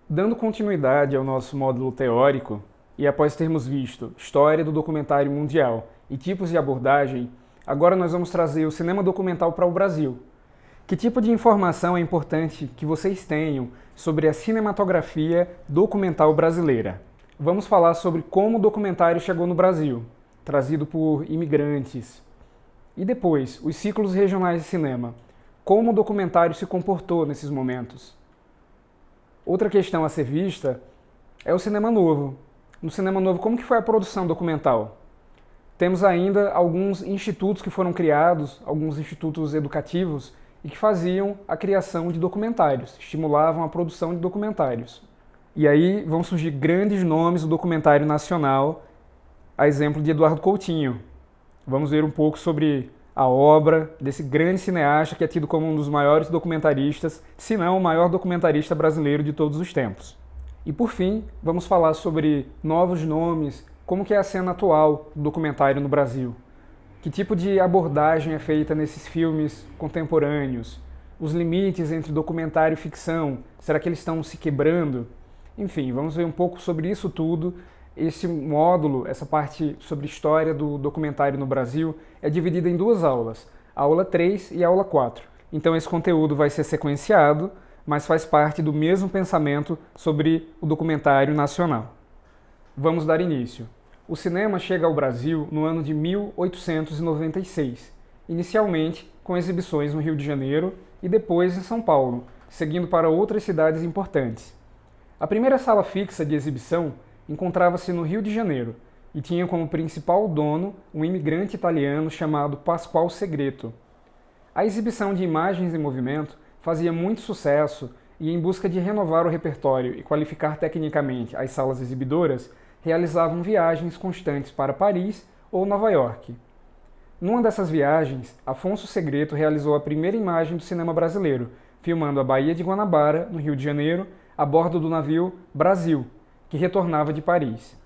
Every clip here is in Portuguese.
Dando continuidade ao nosso módulo teórico, e após termos visto história do documentário mundial e tipos de abordagem, agora nós vamos trazer o cinema documental para o Brasil. Que tipo de informação é importante que vocês tenham sobre a cinematografia documental brasileira? Vamos falar sobre como o documentário chegou no Brasil, trazido por imigrantes. E depois, os ciclos regionais de cinema. Como o documentário se comportou nesses momentos. Outra questão a ser vista é o cinema novo. No cinema novo, como que foi a produção documental? Temos ainda alguns institutos que foram criados, alguns institutos educativos, e que faziam a criação de documentários, estimulavam a produção de documentários. E aí vão surgir grandes nomes do documentário nacional, a exemplo de Eduardo Coutinho. Vamos ver um pouco sobre a obra desse grande cineasta que é tido como um dos maiores documentaristas, se não o maior documentarista brasileiro de todos os tempos. E por fim, vamos falar sobre novos nomes, como que é a cena atual do documentário no Brasil. Que tipo de abordagem é feita nesses filmes contemporâneos? Os limites entre documentário e ficção, será que eles estão se quebrando? Enfim, vamos ver um pouco sobre isso tudo. Esse módulo, essa parte sobre história do documentário no Brasil, é dividida em duas aulas, a aula 3 e a aula 4. Então esse conteúdo vai ser sequenciado, mas faz parte do mesmo pensamento sobre o documentário nacional. Vamos dar início. O cinema chega ao Brasil no ano de 1896, inicialmente com exibições no Rio de Janeiro e depois em São Paulo, seguindo para outras cidades importantes. A primeira sala fixa de exibição encontrava-se no Rio de Janeiro e tinha como principal dono um imigrante italiano chamado Pascoal Segreto. A exibição de imagens em movimento fazia muito sucesso e, em busca de renovar o repertório e qualificar tecnicamente as salas exibidoras, realizavam viagens constantes para Paris ou Nova York. Numa dessas viagens, Afonso Segreto realizou a primeira imagem do cinema brasileiro, filmando a Baía de Guanabara, no Rio de Janeiro, a bordo do navio Brasil, que retornava de Paris.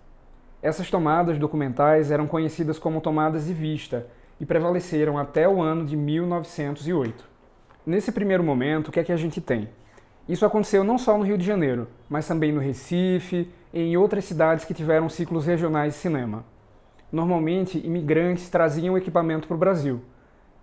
Essas tomadas documentais eram conhecidas como tomadas de vista e prevaleceram até o ano de 1908. Nesse primeiro momento, o que é que a gente tem? Isso aconteceu não só no Rio de Janeiro, mas também no Recife e em outras cidades que tiveram ciclos regionais de cinema. Normalmente, imigrantes traziam equipamento para o Brasil.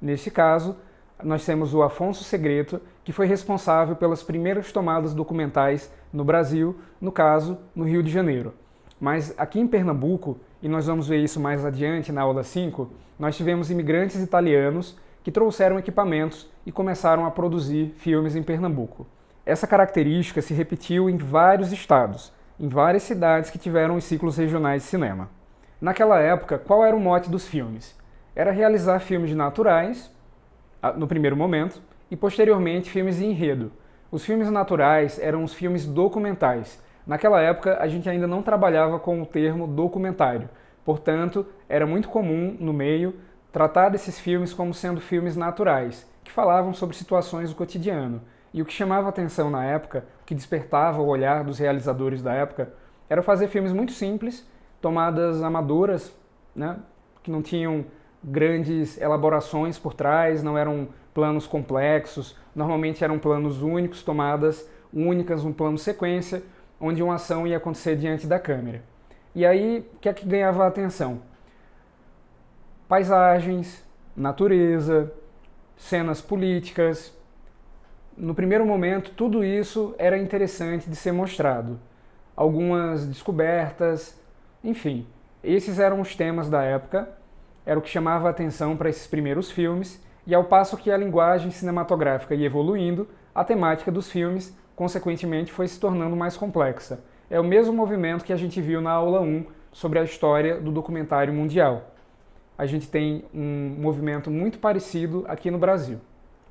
Nesse caso, nós temos o Afonso Segreto, que foi responsável pelas primeiras tomadas documentais no Brasil, no caso, no Rio de Janeiro. Mas aqui em Pernambuco, e nós vamos ver isso mais adiante na aula 5, nós tivemos imigrantes italianos que trouxeram equipamentos e começaram a produzir filmes em Pernambuco. Essa característica se repetiu em vários estados, em várias cidades que tiveram os ciclos regionais de cinema. Naquela época, qual era o mote dos filmes? Era realizar filmes naturais, no primeiro momento, e posteriormente filmes de enredo. Os filmes naturais eram os filmes documentais. Naquela época, a gente ainda não trabalhava com o termo documentário, portanto, era muito comum, no meio, tratar desses filmes como sendo filmes naturais, que falavam sobre situações do cotidiano. E o que chamava atenção na época, o que despertava o olhar dos realizadores da época, era fazer filmes muito simples, tomadas amadoras, né, que não tinham grandes elaborações por trás, não eram planos complexos, normalmente eram planos únicos, tomadas únicas, um plano sequência, onde uma ação ia acontecer diante da câmera. E aí, o que é que ganhava a atenção? Paisagens, natureza, cenas políticas. No primeiro momento, tudo isso era interessante de ser mostrado. Algumas descobertas, enfim, esses eram os temas da época, era o que chamava a atenção para esses primeiros filmes, e ao passo que a linguagem cinematográfica ia evoluindo, a temática dos filmes, consequentemente, foi se tornando mais complexa. É o mesmo movimento que a gente viu na aula 1 sobre a história do documentário mundial. A gente tem um movimento muito parecido aqui no Brasil.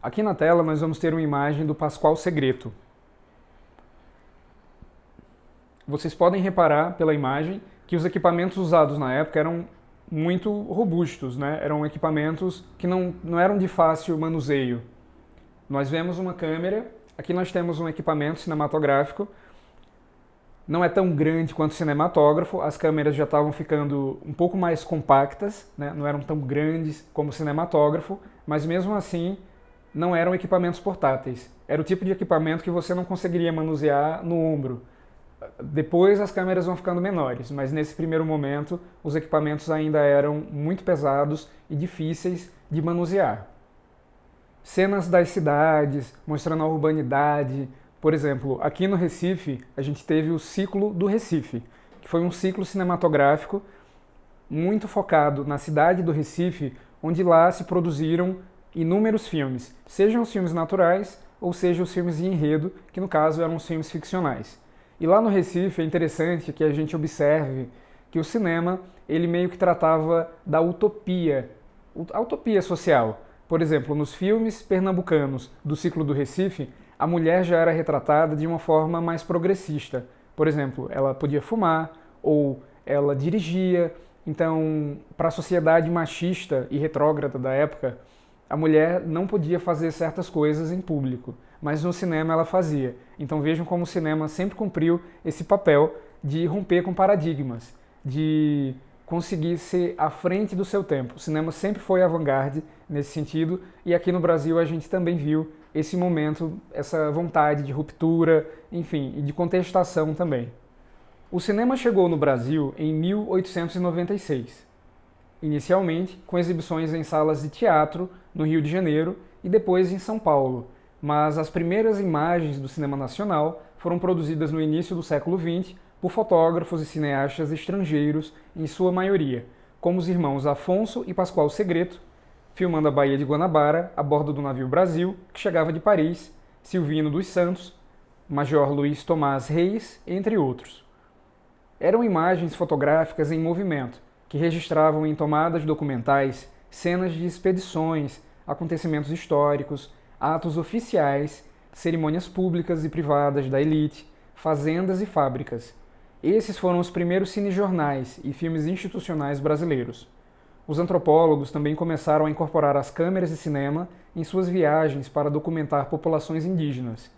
Aqui na tela nós vamos ter uma imagem do Pascoal Segreto. Vocês podem reparar pela imagem que os equipamentos usados na época eram muito robustos, né? Eram equipamentos que não eram de fácil manuseio. Nós vemos uma câmera, aqui nós temos um equipamento cinematográfico, não é tão grande quanto o cinematógrafo, as câmeras já estavam ficando um pouco mais compactas, né? Não eram tão grandes como o cinematógrafo, mas mesmo assim não eram equipamentos portáteis. Era o tipo de equipamento que você não conseguiria manusear no ombro. Depois as câmeras vão ficando menores, mas nesse primeiro momento os equipamentos ainda eram muito pesados e difíceis de manusear. Cenas das cidades, mostrando a urbanidade. Por exemplo, aqui no Recife, a gente teve o Ciclo do Recife, que foi um ciclo cinematográfico muito focado na cidade do Recife, onde lá se produziram inúmeros filmes, sejam os filmes naturais ou sejam os filmes de enredo, que no caso eram os filmes ficcionais. E lá no Recife é interessante que a gente observe que o cinema, ele meio que tratava da utopia, a utopia social. Por exemplo, nos filmes pernambucanos do Ciclo do Recife, a mulher já era retratada de uma forma mais progressista. Por exemplo, ela podia fumar ou ela dirigia. Então, para a sociedade machista e retrógrada da época, a mulher não podia fazer certas coisas em público, mas no cinema ela fazia. Então vejam como o cinema sempre cumpriu esse papel de romper com paradigmas, de conseguir ser à frente do seu tempo. O cinema sempre foi avant-garde nesse sentido, e aqui no Brasil a gente também viu esse momento, essa vontade de ruptura, enfim, e de contestação também. O cinema chegou no Brasil em 1896, inicialmente com exibições em salas de teatro no Rio de Janeiro e depois em São Paulo, mas as primeiras imagens do cinema nacional foram produzidas no início do século XX por fotógrafos e cineastas estrangeiros, em sua maioria, como os irmãos Afonso e Pascoal Segreto, filmando a Baía de Guanabara a bordo do navio Brasil, que chegava de Paris, Silvino dos Santos, Major Luiz Tomás Reis, entre outros. Eram imagens fotográficas em movimento, que registravam em tomadas documentais cenas de expedições, acontecimentos históricos, atos oficiais, cerimônias públicas e privadas da elite, fazendas e fábricas. Esses foram os primeiros cinejornais e filmes institucionais brasileiros. Os antropólogos também começaram a incorporar as câmeras de cinema em suas viagens para documentar populações indígenas.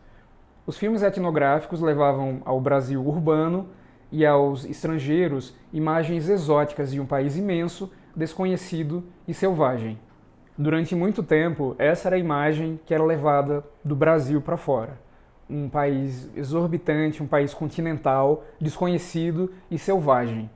Os filmes etnográficos levavam ao Brasil urbano e aos estrangeiros imagens exóticas de um país imenso, desconhecido e selvagem. Durante muito tempo, essa era a imagem que era levada do Brasil para fora. Um país exorbitante, um país continental, desconhecido e selvagem.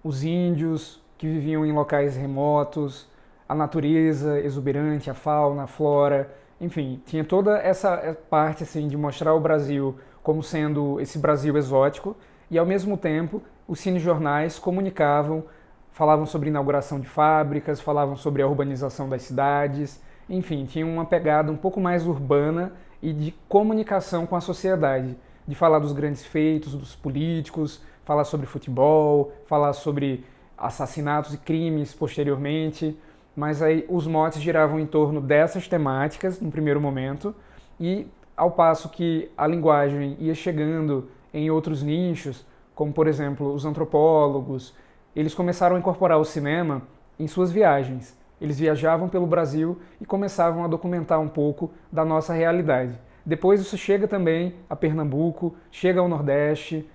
Os índios que viviam em locais remotos, a natureza exuberante, a fauna, a flora, enfim, tinha toda essa parte assim, de mostrar o Brasil como sendo esse Brasil exótico, e ao mesmo tempo os cinejornais comunicavam, falavam sobre inauguração de fábricas, falavam sobre a urbanização das cidades, enfim, tinham uma pegada um pouco mais urbana e de comunicação com a sociedade, de falar dos grandes feitos, dos políticos, falar sobre futebol, falar sobre assassinatos e crimes posteriormente, mas aí os motes giravam em torno dessas temáticas no primeiro momento, e ao passo que a linguagem ia chegando em outros nichos, como por exemplo os antropólogos, eles começaram a incorporar o cinema em suas viagens. Eles viajavam pelo Brasil e começavam a documentar um pouco da nossa realidade. Depois isso chega também a Pernambuco, chega ao Nordeste.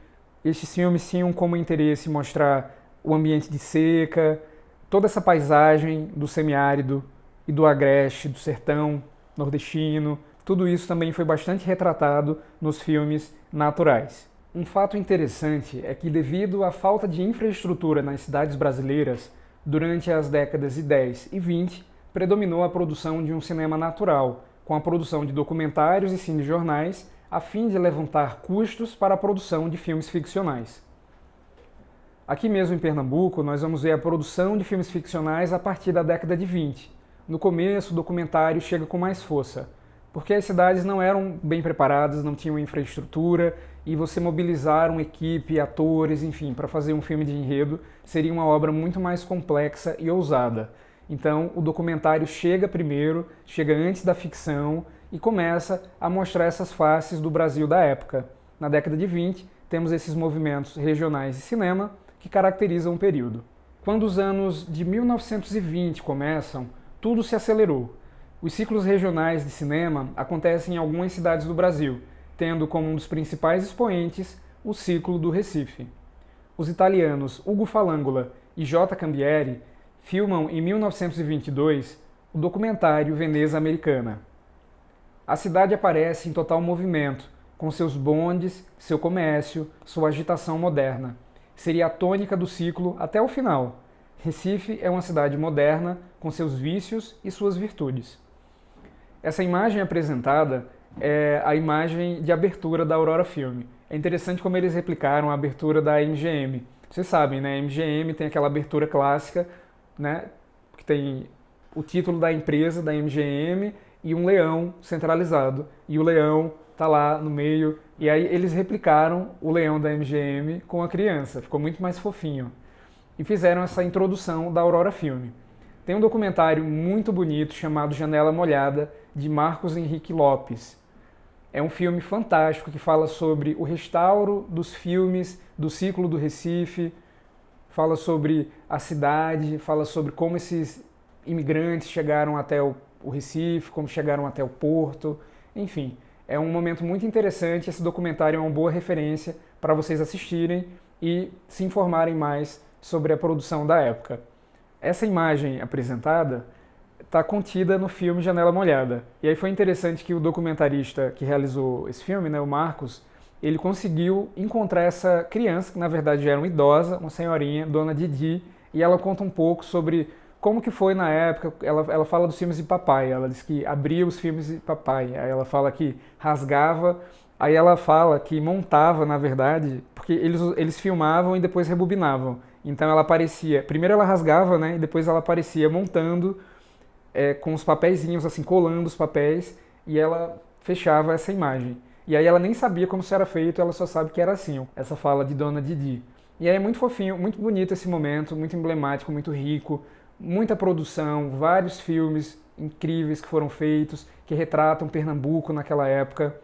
Estes filmes tinham como interesse mostrar o ambiente de seca, toda essa paisagem do semiárido e do agreste, do sertão nordestino. Tudo isso também foi bastante retratado nos filmes naturais. Um fato interessante é que, devido à falta de infraestrutura nas cidades brasileiras, durante as décadas de 10 e 20, predominou a produção de um cinema natural, com a produção de documentários e cinejornais, a fim de levantar custos para a produção de filmes ficcionais. Aqui mesmo em Pernambuco, nós vamos ver a produção de filmes ficcionais a partir da década de 20. No começo, o documentário chega com mais força, porque as cidades não eram bem preparadas, não tinham infraestrutura, e você mobilizar uma equipe, atores, enfim, para fazer um filme de enredo seria uma obra muito mais complexa e ousada. Então, o documentário chega primeiro, chega antes da ficção e começa a mostrar essas faces do Brasil da época. Na década de 20, temos esses movimentos regionais de cinema que caracterizam o período. Quando os anos de 1920 começam, tudo se acelerou. Os ciclos regionais de cinema acontecem em algumas cidades do Brasil, tendo como um dos principais expoentes o Ciclo do Recife. Os italianos Ugo Falangola e J. Cambieri filmam em 1922 o documentário Veneza Americana. A cidade aparece em total movimento, com seus bondes, seu comércio, sua agitação moderna. Seria a tônica do ciclo até o final. Recife é uma cidade moderna, com seus vícios e suas virtudes. Essa imagem apresentada é a imagem de abertura da Aurora Filme. É interessante como eles replicaram a abertura da MGM. Vocês sabem, né? A MGM tem aquela abertura clássica, né? Que tem o título da empresa, da MGM, e um leão centralizado. E o leão tá lá no meio. E aí eles replicaram o leão da MGM com a criança. Ficou muito mais fofinho. E fizeram essa introdução da Aurora Filme. Tem um documentário muito bonito chamado Janela Molhada, de Marcos Henrique Lopes. É um filme fantástico que fala sobre o restauro dos filmes do ciclo do Recife, fala sobre a cidade, fala sobre como esses imigrantes chegaram até o Recife, como chegaram até o Porto, enfim. É um momento muito interessante, esse documentário é uma boa referência para vocês assistirem e se informarem mais sobre a produção da época. Essa imagem apresentada está contida no filme Janela Molhada. E aí foi interessante que o documentarista que realizou esse filme, né, o Marcos, ele conseguiu encontrar essa criança, que na verdade era uma idosa, uma senhorinha, Dona Didi, e ela conta um pouco sobre como que foi na época. Ela fala dos filmes de papai, ela diz que abria os filmes de papai, aí ela fala que rasgava, aí ela fala que montava, na verdade, porque eles filmavam e depois rebobinavam. Então ela aparecia, primeiro ela rasgava, né, e depois ela aparecia montando com os papeizinhos, assim, colando os papéis, e ela fechava essa imagem. E aí ela nem sabia como isso era feito, ela só sabe que era assim, essa fala de Dona Didi. E aí é muito fofinho, muito bonito esse momento, muito emblemático, muito rico, muita produção, vários filmes incríveis que foram feitos, que retratam Pernambuco naquela época.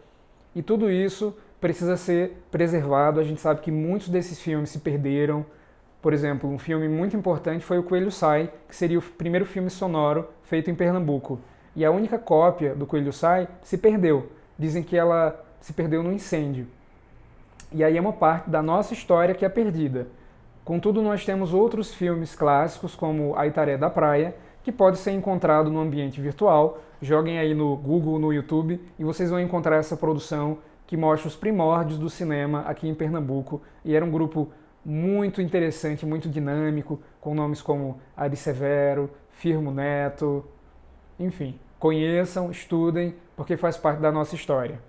E tudo isso precisa ser preservado. A gente sabe que muitos desses filmes se perderam. Por exemplo, um filme muito importante foi O Coelho Sai, que seria o primeiro filme sonoro feito em Pernambuco. E a única cópia do Coelho Sai se perdeu. Dizem que ela se perdeu no incêndio. E aí é uma parte da nossa história que é perdida. Contudo, nós temos outros filmes clássicos, como A Itaré da Praia, que pode ser encontrado no ambiente virtual. Joguem aí no Google, no YouTube, e vocês vão encontrar essa produção que mostra os primórdios do cinema aqui em Pernambuco. E era um grupo muito interessante, muito dinâmico, com nomes como Ari Severo, Firmo Neto, enfim, conheçam, estudem, porque faz parte da nossa história.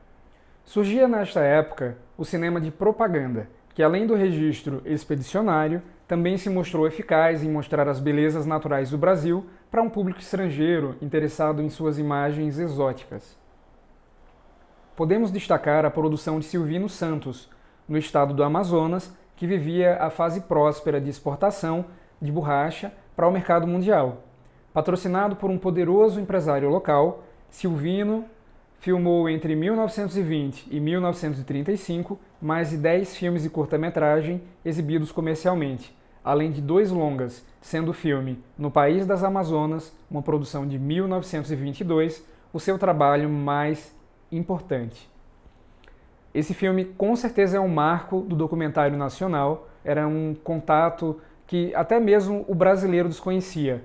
Surgia nesta época o cinema de propaganda, que além do registro expedicionário, também se mostrou eficaz em mostrar as belezas naturais do Brasil para um público estrangeiro interessado em suas imagens exóticas. Podemos destacar a produção de Silvino Santos, no estado do Amazonas, que vivia a fase próspera de exportação de borracha para o mercado mundial. Patrocinado por um poderoso empresário local, Silvino filmou entre 1920 e 1935 mais de 10 filmes de curta-metragem exibidos comercialmente, além de 2 longas, sendo o filme No País das Amazonas, uma produção de 1922, o seu trabalho mais importante. Esse filme com certeza é um marco do documentário nacional, era um contato que até mesmo o brasileiro desconhecia.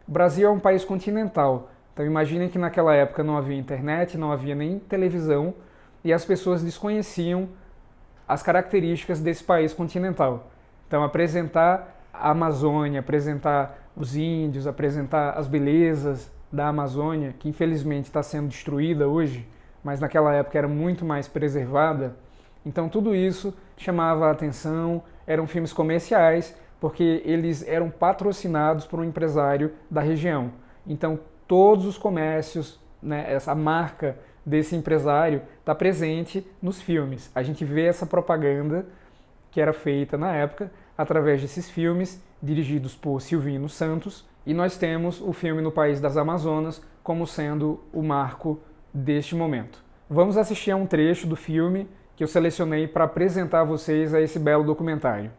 O Brasil é um país continental, então imaginem que naquela época não havia internet, não havia nem televisão, e as pessoas desconheciam as características desse país continental. Então apresentar a Amazônia, apresentar os índios, apresentar as belezas da Amazônia, que infelizmente está sendo destruída hoje, mas naquela época era muito mais preservada. Então tudo isso chamava a atenção, eram filmes comerciais, porque eles eram patrocinados por um empresário da região. Então todos os comércios, né, essa marca desse empresário está presente nos filmes. A gente vê essa propaganda que era feita na época através desses filmes dirigidos por Silvino Santos, e nós temos o filme No País das Amazonas como sendo o marco deste momento. Vamos assistir a um trecho do filme que eu selecionei para apresentar a vocês a esse belo documentário.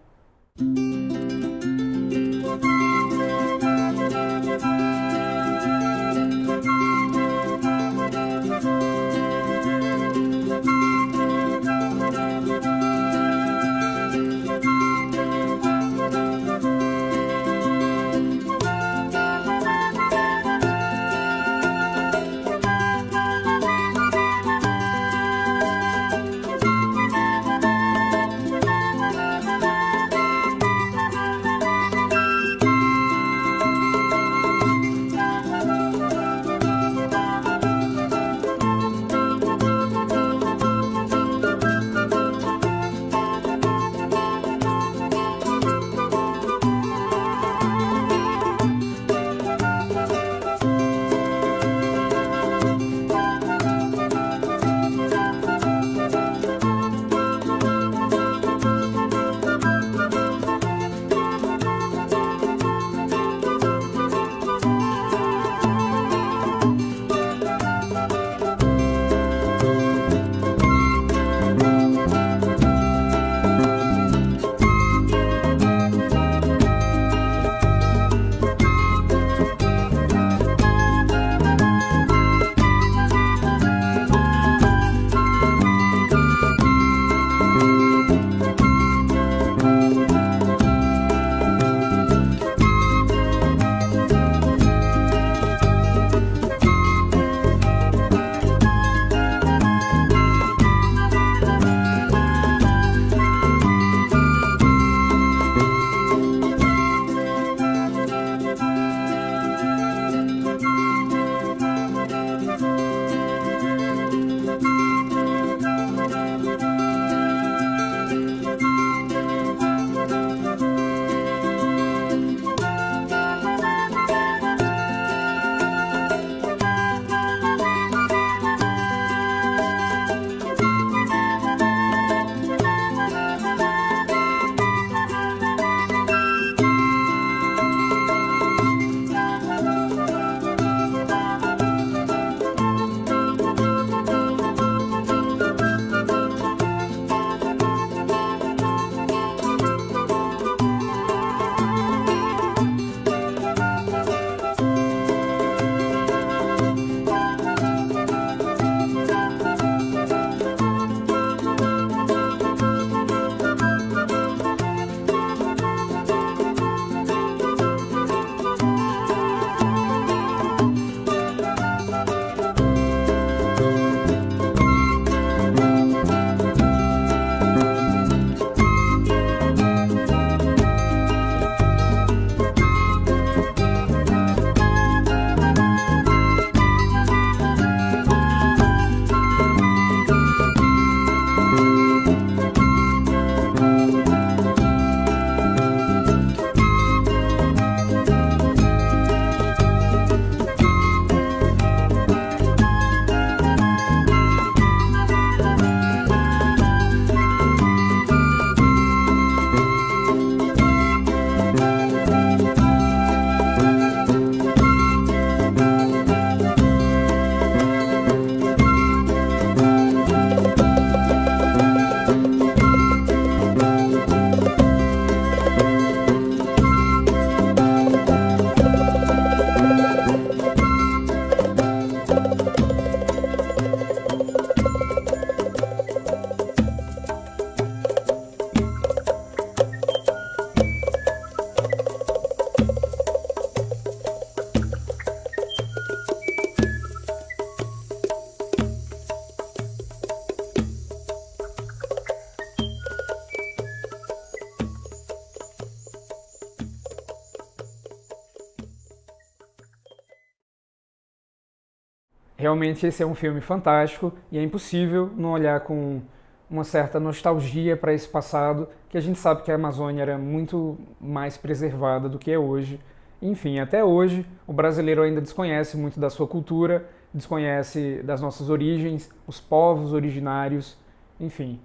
Realmente esse é um filme fantástico e é impossível não olhar com uma certa nostalgia para esse passado, que a gente sabe que a Amazônia era muito mais preservada do que é hoje. Enfim, até hoje o brasileiro ainda desconhece muito da sua cultura, desconhece das nossas origens, os povos originários, enfim,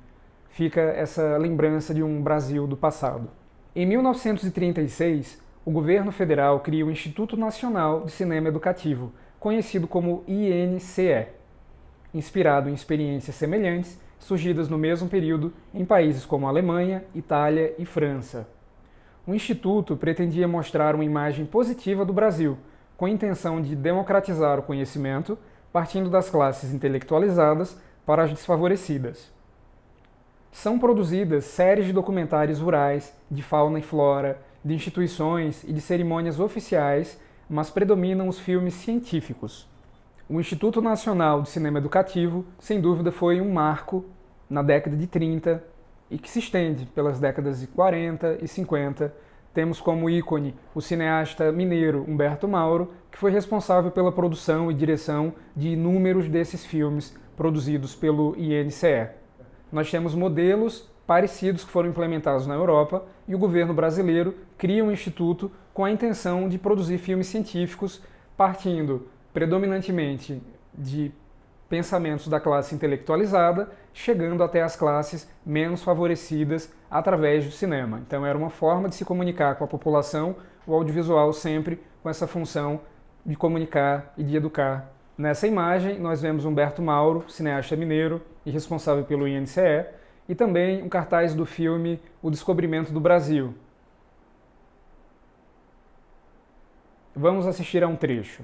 fica essa lembrança de um Brasil do passado. Em 1936, o governo federal cria o Instituto Nacional de Cinema Educativo, conhecido como INCE, inspirado em experiências semelhantes surgidas no mesmo período em países como Alemanha, Itália e França. O Instituto pretendia mostrar uma imagem positiva do Brasil, com a intenção de democratizar o conhecimento, partindo das classes intelectualizadas para as desfavorecidas. São produzidas séries de documentários rurais, de fauna e flora, de instituições e de cerimônias oficiais, mas predominam os filmes científicos. O Instituto Nacional de Cinema Educativo, sem dúvida, foi um marco na década de 30 e que se estende pelas décadas de 40 e 50. Temos como ícone o cineasta mineiro Humberto Mauro, que foi responsável pela produção e direção de inúmeros desses filmes produzidos pelo INCE. Nós temos modelos parecidos que foram implementados na Europa e o governo brasileiro cria um instituto com a intenção de produzir filmes científicos partindo predominantemente de pensamentos da classe intelectualizada, chegando até as classes menos favorecidas através do cinema. Então era uma forma de se comunicar com a população, o audiovisual sempre com essa função de comunicar e de educar. Nessa imagem nós vemos Humberto Mauro, cineasta mineiro e responsável pelo INCE, e também um cartaz do filme O Descobrimento do Brasil. Vamos assistir a um trecho.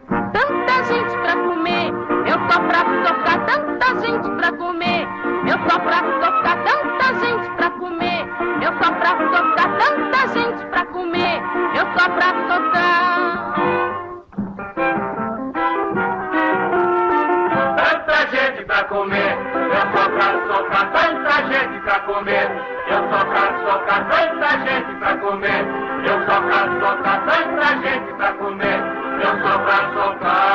Tanta gente pra comer, eu só pra tocar. Tanta gente pra comer, eu só pra tocar. Tanta gente pra comer, eu só pra tocar. Tanta gente pra comer, eu só pra tocar. Tanta gente pra comer, eu só pra tocar. Tanta gente pra comer, eu só pra tocar. Tanta gente pra comer, eu só pra tocar. Tanta gente pra comer, eu só pra tocar.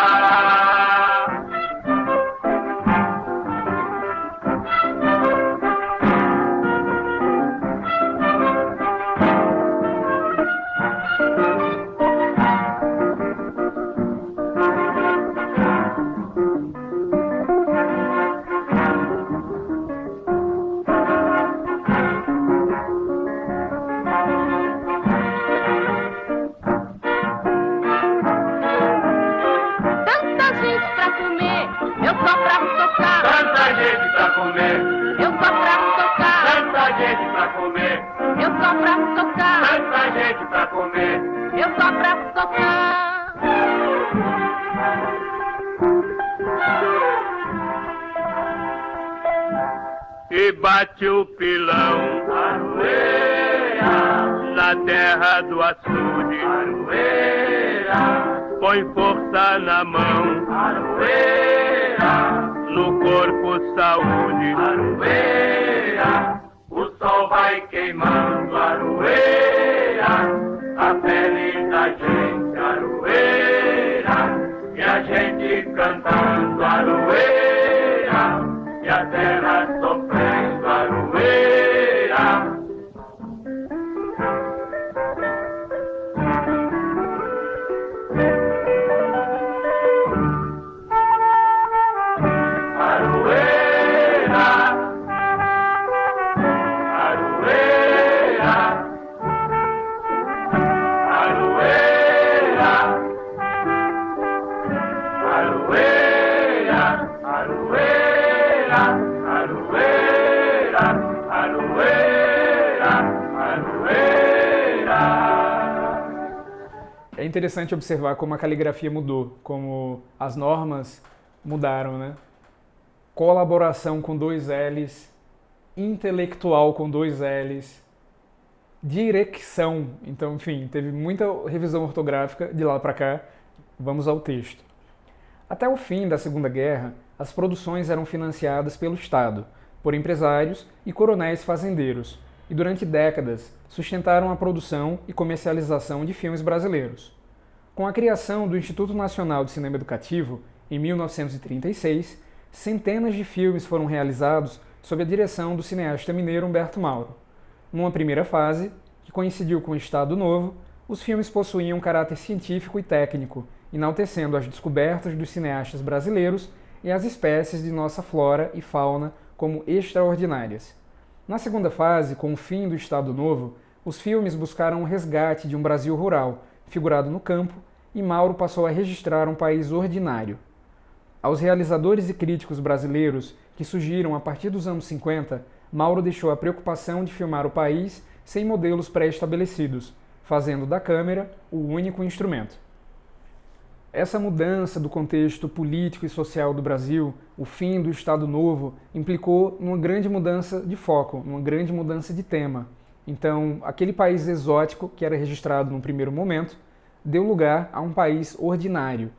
E bate o pilão, aroeira, na terra do açude, aroeira, põe força na mão, aroeira, no corpo saúde, aroeira, o sol vai queimando, aroeira, a pele da gente, aroeira, e a gente cantando, aroeira, e a terra sofrendo, aroeira. É interessante observar como a caligrafia mudou, como as normas mudaram, né? Colaboração com 2 L's, intelectual com 2 L's, direcção. Então, enfim, teve muita revisão ortográfica de lá para cá. Vamos ao texto. Até o fim da Segunda Guerra, as produções eram financiadas pelo Estado, por empresários e coronéis fazendeiros, e durante décadas sustentaram a produção e comercialização de filmes brasileiros. Com a criação do Instituto Nacional de Cinema Educativo, em Em 1936, centenas de filmes foram realizados sob a direção do cineasta mineiro Humberto Mauro. Numa primeira fase, que coincidiu com o Estado Novo, os filmes possuíam um caráter científico e técnico, enaltecendo as descobertas dos cineastas brasileiros e as espécies de nossa flora e fauna como extraordinárias. Na segunda fase, com o fim do Estado Novo, os filmes buscaram o resgate de um Brasil rural, figurado no campo, e Mauro passou a registrar um país ordinário. Aos realizadores e críticos brasileiros que surgiram a partir dos anos 50, Mauro deixou a preocupação de filmar o país sem modelos pré-estabelecidos, fazendo da câmera o único instrumento. Essa mudança do contexto político e social do Brasil, o fim do Estado Novo, implicou numa grande mudança de foco, numa grande mudança de tema. Então, aquele país exótico, que era registrado no primeiro momento, deu lugar a um país ordinário.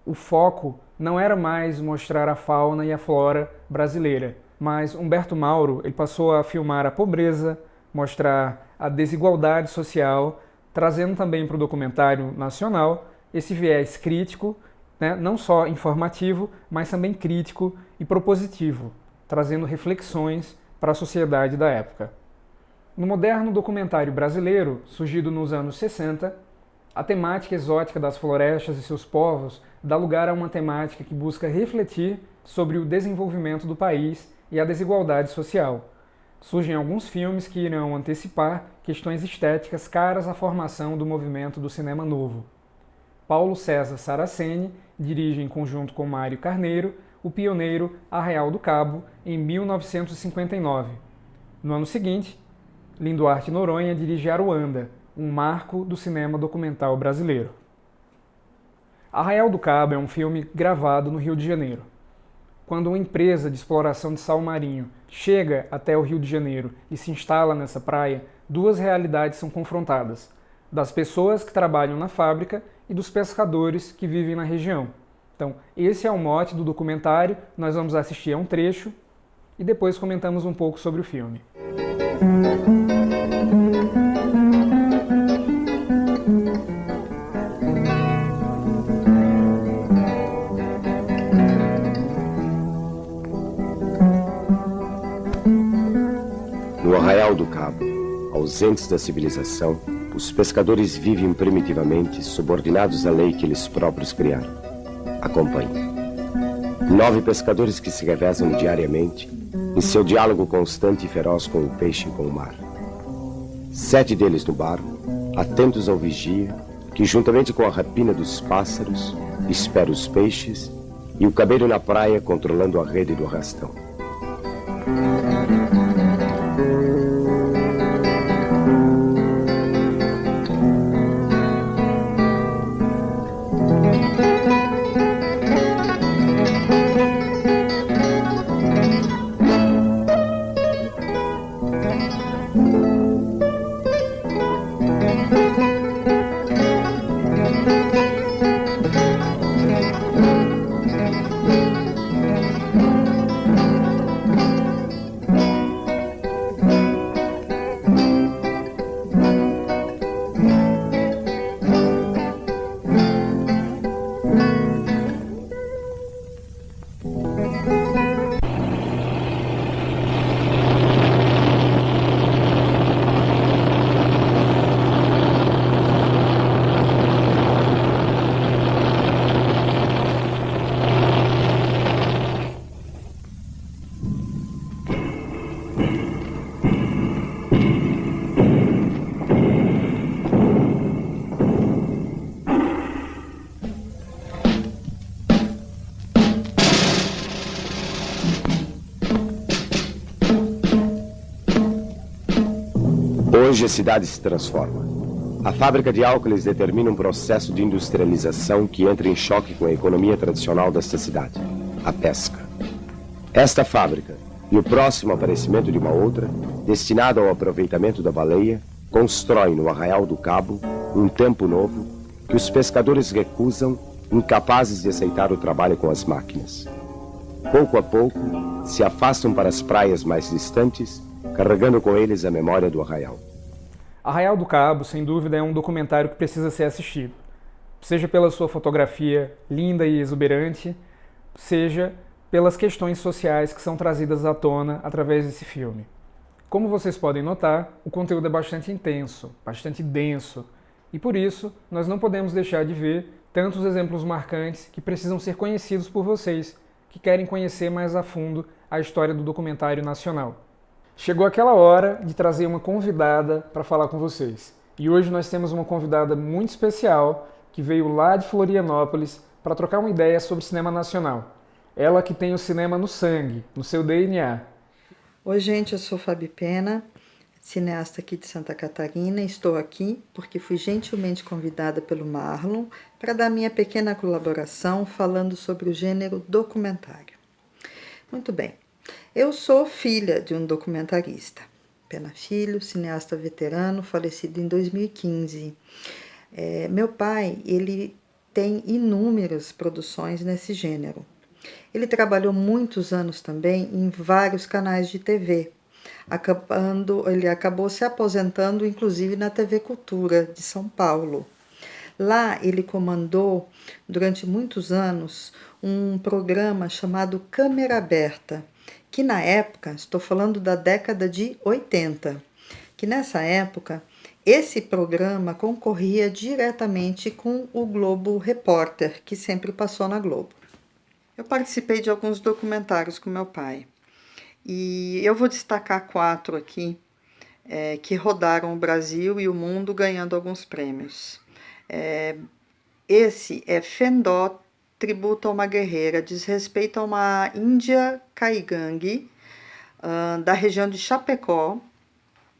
O foco não era mais mostrar a fauna e a flora brasileira, mas Humberto Mauro ele passou a filmar a pobreza, mostrar a desigualdade social, trazendo também para o documentário nacional esse viés crítico, né, não só informativo, mas também crítico e propositivo, trazendo reflexões para a sociedade da época. No moderno documentário brasileiro, surgido nos anos 60, a temática exótica das florestas e seus povos dá lugar a uma temática que busca refletir sobre o desenvolvimento do país e a desigualdade social. Surgem alguns filmes que irão antecipar questões estéticas caras à formação do movimento do cinema novo. Paulo César Saraceni dirige em conjunto com Mário Carneiro o pioneiro Arraial do Cabo em 1959. No ano seguinte, Linduarte Noronha dirige Aruanda, um marco do cinema documental brasileiro. Arraial do Cabo é um filme gravado no Rio de Janeiro. Quando uma empresa de exploração de sal marinho chega até o Rio de Janeiro e se instala nessa praia, duas realidades são confrontadas: das pessoas que trabalham na fábrica e dos pescadores que vivem na região. Então, esse é o mote do documentário, nós vamos assistir a um trecho e depois comentamos um pouco sobre o filme. No Arraial do Cabo, ausentes da civilização, os pescadores vivem primitivamente, subordinados à lei que eles próprios criaram. Acompanhe. 9 pescadores que se revezam diariamente em seu diálogo constante e feroz com o peixe e com o mar. 7 deles no barco, atentos ao vigia, que juntamente com a rapina dos pássaros, espera os peixes, e o cabeiro na praia controlando a rede do arrastão. Hoje a cidade se transforma. A fábrica de álcools determina um processo de industrialização que entra em choque com a economia tradicional desta cidade, a pesca. Esta fábrica e o próximo aparecimento de uma outra, destinada ao aproveitamento da baleia, constrói no Arraial do Cabo um tempo novo que os pescadores recusam, incapazes de aceitar o trabalho com as máquinas. Pouco a pouco, se afastam para as praias mais distantes, carregando com eles a memória do arraial. Arraial do Cabo, sem dúvida, é um documentário que precisa ser assistido. Seja pela sua fotografia linda e exuberante, seja pelas questões sociais que são trazidas à tona através desse filme. Como vocês podem notar, o conteúdo é bastante intenso, bastante denso, e por isso nós não podemos deixar de ver tantos exemplos marcantes que precisam ser conhecidos por vocês, que querem conhecer mais a fundo a história do documentário nacional. Chegou aquela hora de trazer uma convidada para falar com vocês. E hoje nós temos uma convidada muito especial que veio lá de Florianópolis para trocar uma ideia sobre cinema nacional. Ela que tem o cinema no sangue, no seu DNA. Oi, gente, eu sou Fabi Pena, cineasta aqui de Santa Catarina. Estou aqui porque fui gentilmente convidada pelo Marlon para dar minha pequena colaboração falando sobre o gênero documentário. Muito bem, eu sou filha de um documentarista, Pena Filho, cineasta veterano, falecido em 2015. Meu pai, ele tem inúmeras produções nesse gênero. Ele trabalhou muitos anos também em vários canais de TV, ele acabou se aposentando inclusive na TV Cultura de São Paulo. Lá ele comandou durante muitos anos um programa chamado Câmera Aberta, que na época, estou falando da década de 80, que nessa época esse programa concorria diretamente com o Globo Repórter, que sempre passou na Globo. Eu participei de alguns documentários com meu pai e eu vou destacar 4 aqui que rodaram o Brasil e o mundo ganhando alguns prêmios. Esse é Fendó, Tributo a uma Guerreira, diz respeito a uma índia caigangue da região de Chapecó,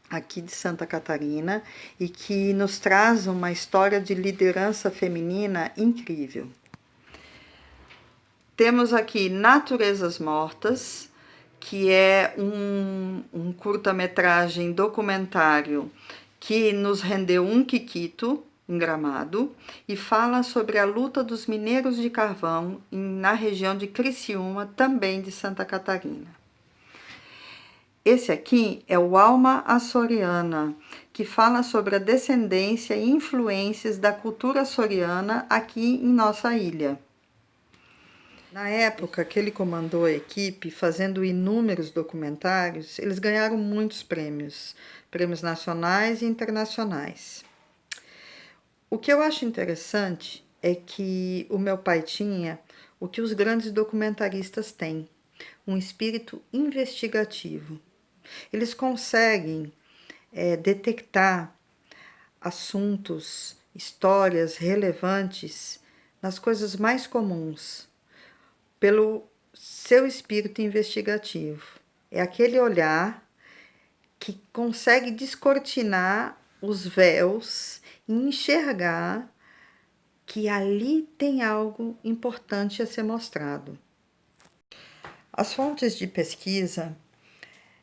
aqui de Santa Catarina, e que nos traz uma história de liderança feminina incrível. Temos aqui Naturezas Mortas, que é um curta-metragem documentário que nos rendeu um Kikito em Gramado e fala sobre a luta dos mineiros de carvão na região de Criciúma, também de Santa Catarina. Esse aqui é o Alma Açoriana, que fala sobre a descendência e influências da cultura açoriana aqui em nossa ilha. Na época que ele comandou a equipe, fazendo inúmeros documentários, eles ganharam muitos prêmios, prêmios nacionais e internacionais. O que eu acho interessante é que o meu pai tinha o que os grandes documentaristas têm, um espírito investigativo. Eles conseguem detectar assuntos, histórias relevantes nas coisas mais comuns, pelo seu espírito investigativo. É aquele olhar que consegue descortinar os véus e enxergar que ali tem algo importante a ser mostrado. As fontes de pesquisa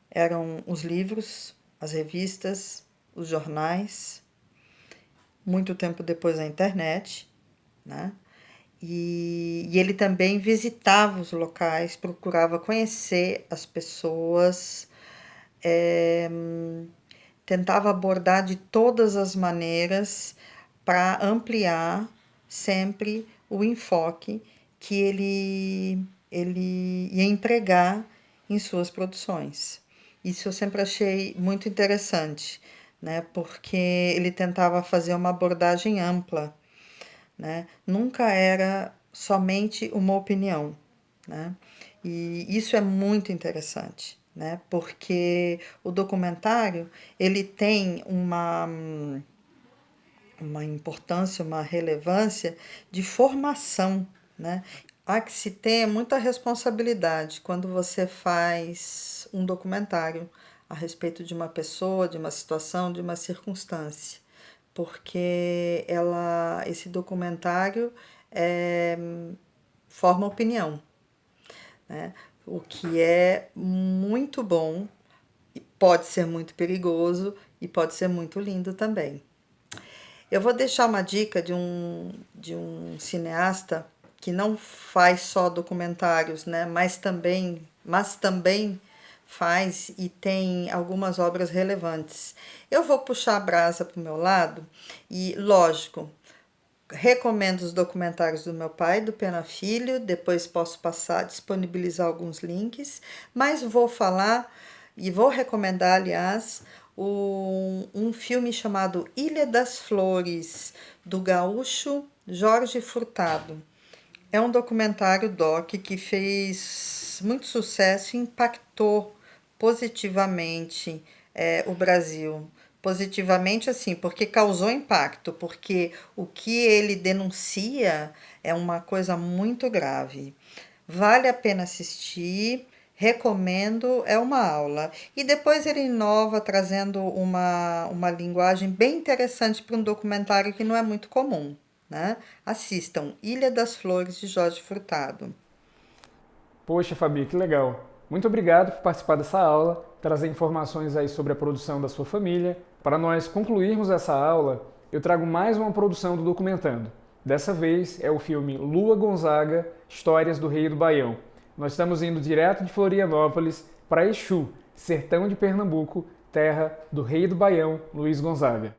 eram os livros, as revistas, os jornais, muito tempo depois a internet, né? E ele também visitava os locais, procurava conhecer as pessoas, tentava abordar de todas as maneiras para ampliar sempre o enfoque que ele ia empregar em suas produções. Isso eu sempre achei muito interessante, né? Porque ele tentava fazer uma abordagem ampla, né? Nunca era somente uma opinião, né? E isso é muito interessante, né? Porque o documentário ele tem uma importância, uma relevância de formação, né? Há que se ter muita responsabilidade quando você faz um documentário a respeito de uma pessoa, de uma situação, de uma circunstância, porque esse documentário forma opinião, né? O que é muito bom, pode ser muito perigoso e pode ser muito lindo também. Eu vou deixar uma dica de um cineasta que não faz só documentários, né? mas também faz e tem algumas obras relevantes. Eu vou puxar a brasa para o meu lado e, lógico, Recomendo os documentários do meu pai, do Pena Filho, depois posso disponibilizar alguns links, mas vou falar e vou recomendar, aliás, um filme chamado Ilha das Flores, do gaúcho Jorge Furtado. É um documentário doc que fez muito sucesso e impactou positivamente o Brasil. Positivamente, assim, porque causou impacto, porque o que ele denuncia é uma coisa muito grave. Vale a pena assistir, recomendo, é uma aula. E depois ele inova trazendo uma linguagem bem interessante para um documentário que não é muito comum, né? Assistam Ilha das Flores, de Jorge Furtado. Poxa, Fabi, que legal! Muito obrigado por participar dessa aula, trazer informações aí sobre a produção da sua família. Para nós concluirmos essa aula, eu trago mais uma produção do Documentando. Dessa vez é o filme Lua Gonzaga, Histórias do Rei do Baião. Nós estamos indo direto de Florianópolis para Exu, sertão de Pernambuco, terra do Rei do Baião, Luiz Gonzaga.